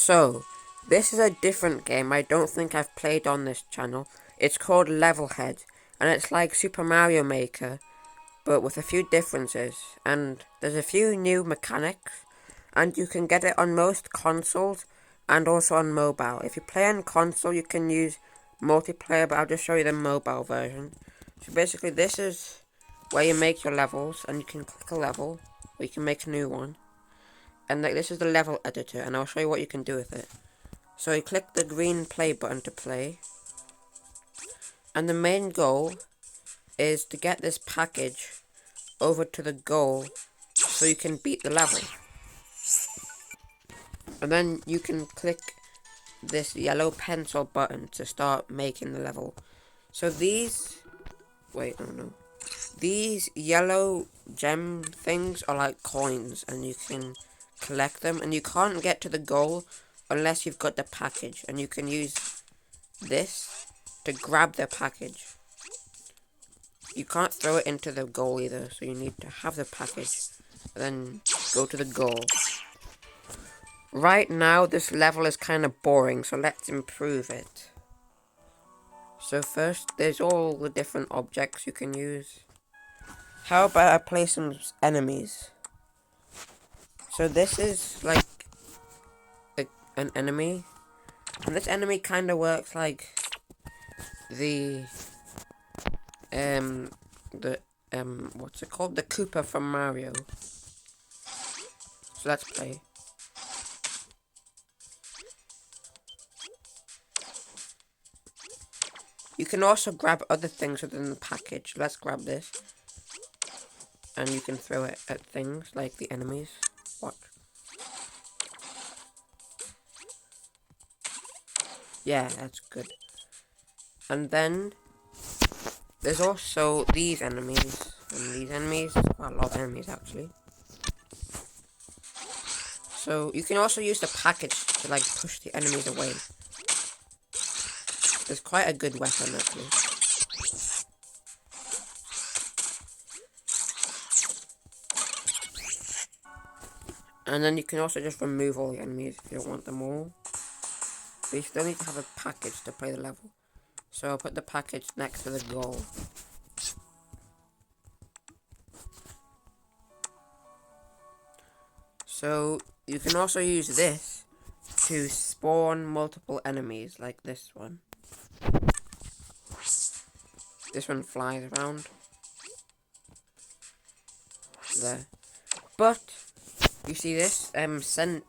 So, this is a different game I don't think I've played on this channel. It's called Levelhead, and it's like Super Mario Maker, but with a few differences. And there's a few new mechanics, and you can get it on most consoles and also on mobile. If you play on console, you can use multiplayer, but I'll just show you the mobile version. So basically, this is where you make your levels, and you can click a level, or you can make a new one. And like this is the level editor, and I'll show you what you can do with it. So you click the green play button to play, and the main goal is to get this package over to the goal so you can beat the level. And then you can click this yellow pencil button to start making the level. So these these yellow gem things are like coins, and you can collect them, and you can't get to the goal unless you've got the package, and you can use this to grab the package. You can't throw it into the goal either, so you need to have the package and then go to the goal. Right now this level is kind of boring, so let's improve it. So first, there's all the different objects you can use. How about I play some enemies? So this is like an enemy, and this enemy kind of works like the what's it called? The Koopa from Mario. So let's play. You can also grab other things within the package. Let's grab this. And you can throw it at things like the enemies. Watch. Yeah, that's good. And then there's also these enemies. And these enemies, quite a lot of enemies actually. So you can also use the package to like push the enemies away. It's quite a good weapon actually. And then you can also just remove all the enemies if you don't want them all. But you still need to have a package to play the level. So I'll put the package next to the goal. So you can also use this to spawn multiple enemies, like this one. This one flies around. There. But you see this sending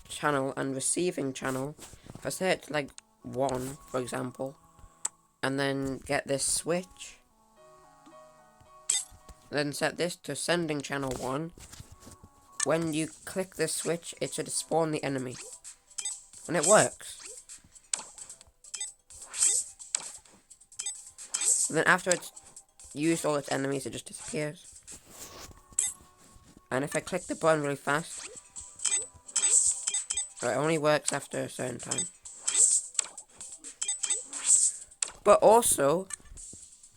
channel and receiving channel. If I set it to like 1, for example, and then get this switch, then set this to sending channel 1. When you click this switch, it should spawn the enemy. And it works. And then after it's used all its enemies, it just disappears. And if I click the button really fast, it only works after a certain time. But also,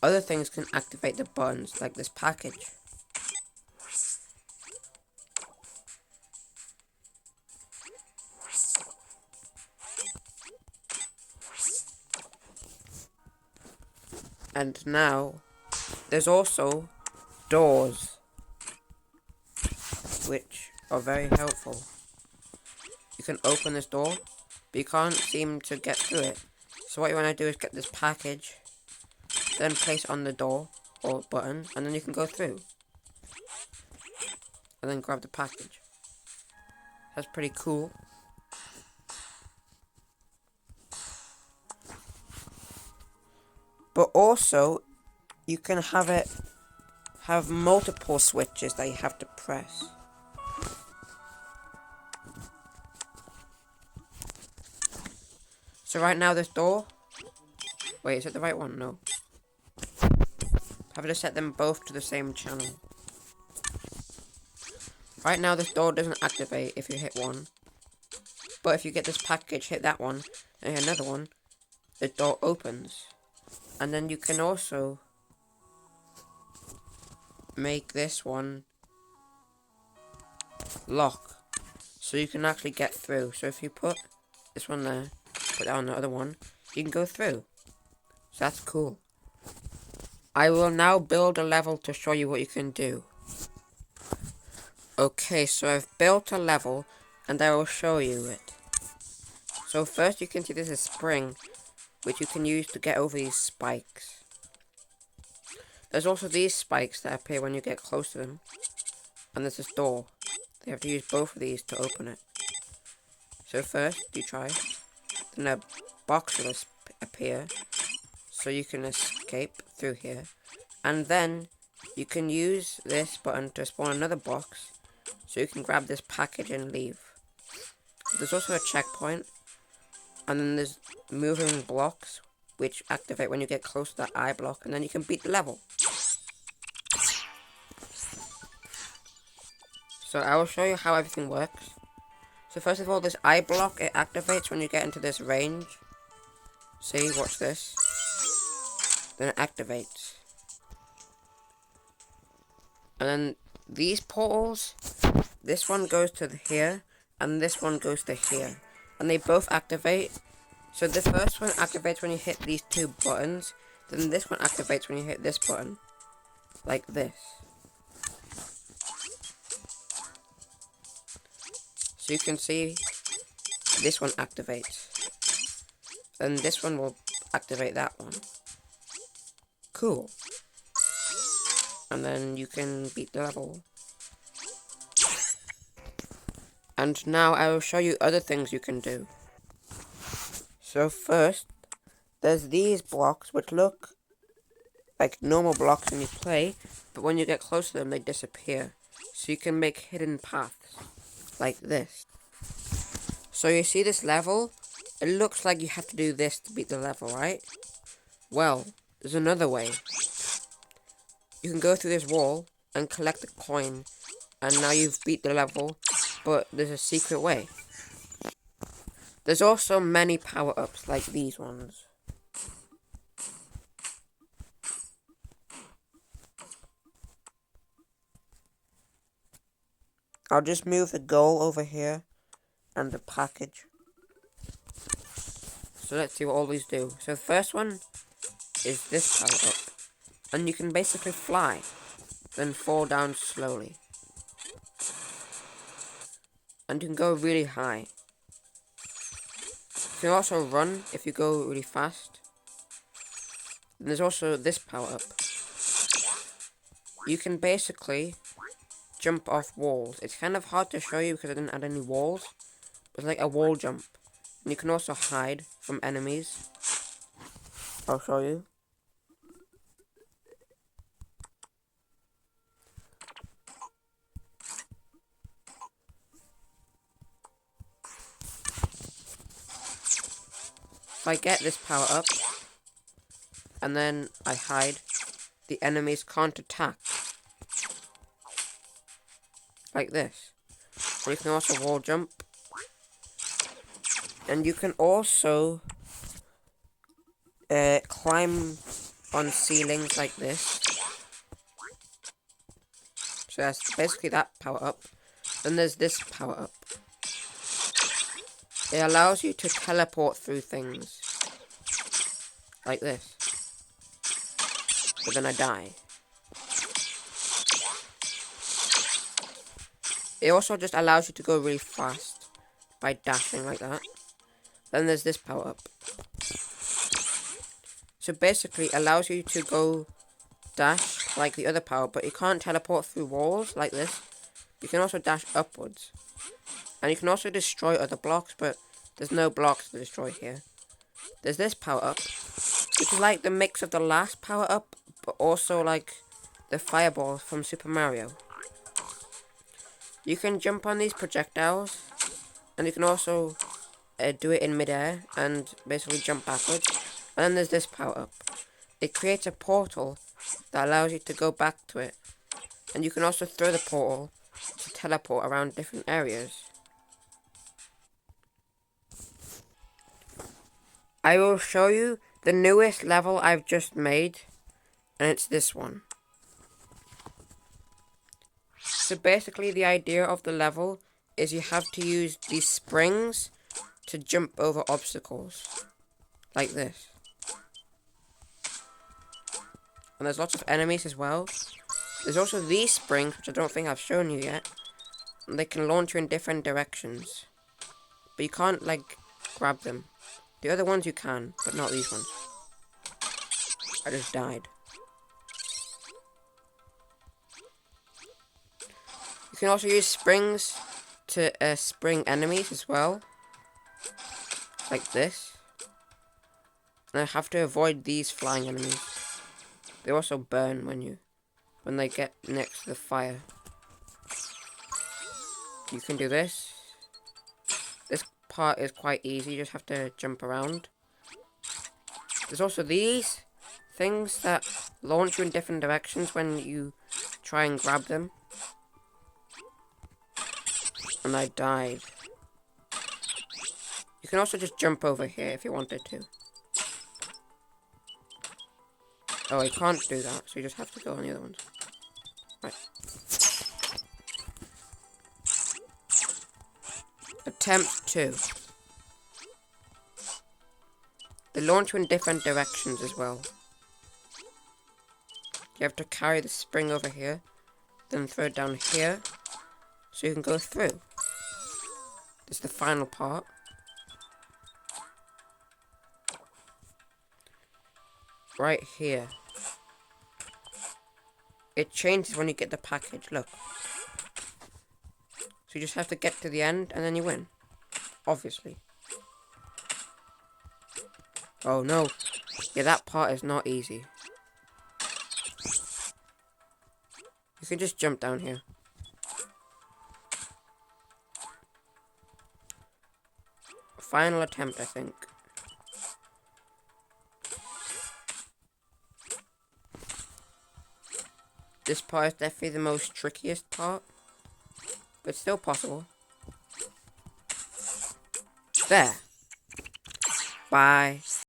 other things can activate the buttons, like this package. And now, there's also doors, which are very helpful. You can open this door, but you can't seem to get through it. So what you want to do is get this package, then place it on the door, or button, and then you can go through. And then grab the package. That's pretty cool. But also, you can have multiple switches that you have to press. So right now this door, wait, is it the right one? No. Have to set them both to the same channel. Right now this door doesn't activate if you hit one. But if you get this package, hit that one, and hit another one, the door opens. And then you can also make this one lock. so you can actually get through. So if you put this one there, put down the other one, you can go through. So that's cool. I will now build a level to show you what you can do. Okay, so I've built a level and I will show you it. So first you can see there's a spring which you can use to get over these spikes. There's also these spikes that appear when you get close to them. And there's this door. You have to use both of these to open it. So first you try, then a box will appear so you can escape through here. And then you can use this button to spawn another box so you can grab this package and leave. There's also a checkpoint, and then there's moving blocks which activate when you get close to that eye block, and then you can beat the level. So I will show you how everything works. So first of all, this eye block, it activates when you get into this range. See, watch this. Then it activates. And then these portals, this one goes to here, and this one goes to here. And they both activate. So the first one activates when you hit these two buttons. Then this one activates when you hit this button. Like this. So you can see this one activates. Then this one will activate that one. Cool. And then you can beat the level. And now I will show you other things you can do. So first, there's these blocks which look like normal blocks when you play, but when you get close to them they disappear. So you can make hidden paths, like this. So you see this level? It looks like you have to do this to beat the level, right? Well, there's another way. You can go through this wall and collect a coin, and now you've beat the level, but there's a secret way. There's also many power-ups like these ones. I'll just move the goal over here and the package. So let's see what all these do. So the first one is this power-up. And you can basically fly, then fall down slowly. And you can go really high. You can also run if you go really fast. And there's also this power-up. You can basically jump off walls. It's kind of hard to show you because I didn't add any walls. It's like a wall jump. And you can also hide from enemies. I'll show you. If I get this power up, and then I hide, the enemies can't attack. Like this. Or you can also wall jump. And you can also climb on ceilings like this. So that's basically that power up. Then there's this power up. It allows you to teleport through things. Like this. But then I die. It also just allows you to go really fast by dashing like that. Then there's this power up. So basically it allows you to go dash like the other power, but you can't teleport through walls like this. You can also dash upwards. And you can also destroy other blocks, but there's no blocks to destroy here. There's this power up, which is like the mix of the last power up, but also like the fireballs from Super Mario. You can jump on these projectiles, and you can also do it in midair and basically jump backwards. And then there's this power up. It creates a portal that allows you to go back to it. And you can also throw the portal to teleport around different areas. I will show you the newest level I've just made, and it's this one. So basically the idea of the level is you have to use these springs to jump over obstacles. Like this. And there's lots of enemies as well. There's also these springs, which I don't think I've shown you yet. And they can launch you in different directions. But you can't, like, grab them. The other ones you can, but not these ones. I just died. You can also use springs to spring enemies as well. Like this. And I have to avoid these flying enemies. They also burn when they get next to the fire. You can do this. This part is quite easy, you just have to jump around. There's also these things that launch you in different directions when you try and grab them. And I died. You can also just jump over here if you wanted to. Oh, I can't do that, so you just have to go on the other ones. Right. Attempt 2. They launch you in different directions as well. You have to carry the spring over here, then throw it down here, so you can go through. This is the final part. Right here. It changes when you get the package, look. So you just have to get to the end, and then you win. Obviously. Oh no. Yeah, that part is not easy. You can just jump down here. Final attempt, I think. This part is definitely the most trickiest part. But still possible. There. Bye.